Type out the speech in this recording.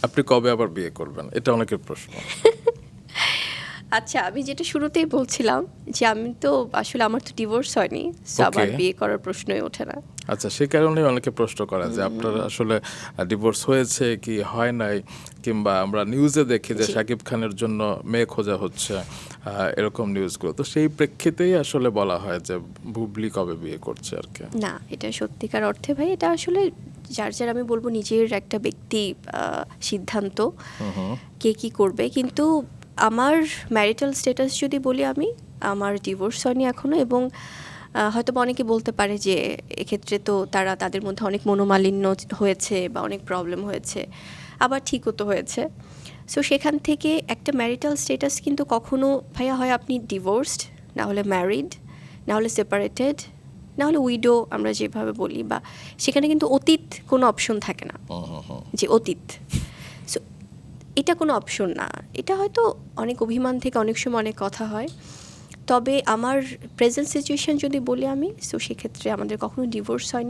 আপনি কবে আবার বিয়ে করবেন, এটা অনেকের প্রশ্ন। আচ্ছা, আমি যেটা শুরুতেই বলছিলাম যে আমি তো আসলে আমার তো ডিভোর্স হয়নি, সো আমার ওকে। বিয়ে করার প্রশ্নই ওঠে না। আচ্ছা, সে কারণেই অনেকে প্রশ্ন করে যে আপনার আসলে ডিভোর্স হয়েছে কি হয় নাই, কিংবা আমরা নিউজে দেখি যে জি। শাকিব খানের জন্য মেয়ে খোঁজা হচ্ছে, এরকম নিউজগুলো। তো সেই প্রেক্ষিতেই আসলে বলা হয় যে বুবলি কবে বিয়ে করছে আর কি। না, এটা সত্যিকার অর্থে ভাই এটা আসলে যার যার আমি বলবো নিজের একটা ব্যক্তি সিদ্ধান্ত কে কি করবে। কিন্তু আমার ম্যারিটাল স্ট্যাটাস যদি বলি, আমি আমার ডিভোর্স হয়নি এখনো, এবং হয়তো বা অনেকে বলতে পারে যে এক্ষেত্রে তো তাদের মধ্যে অনেক মনোমালিন্য হয়েছে বা অনেক প্রবলেম হয়েছে, আবার ঠিকও তো হয়েছে। সো সেখান থেকে একটা ম্যারিটাল স্ট্যাটাস কিন্তু কখনো ভাইয়া হয় আপনি ডিভোর্সড, না হলে ম্যারিড, না হলে সেপারেটেড, না হলে উইডো আমরা যেভাবে বলি, বা সেখানে কিন্তু অতীত কোনো অপশন থাকে না, যে অতীত। সো এটা কোনো অপশন না, এটা হয়তো অনেক অভিমান থেকে অনেক সময় অনেক কথা হয়। তবে আমার প্রেজেন্ট সিচুয়েশন যদি বলি আমি, সো সেক্ষেত্রে আমাদের কখনো ডিভোর্স হয়নি।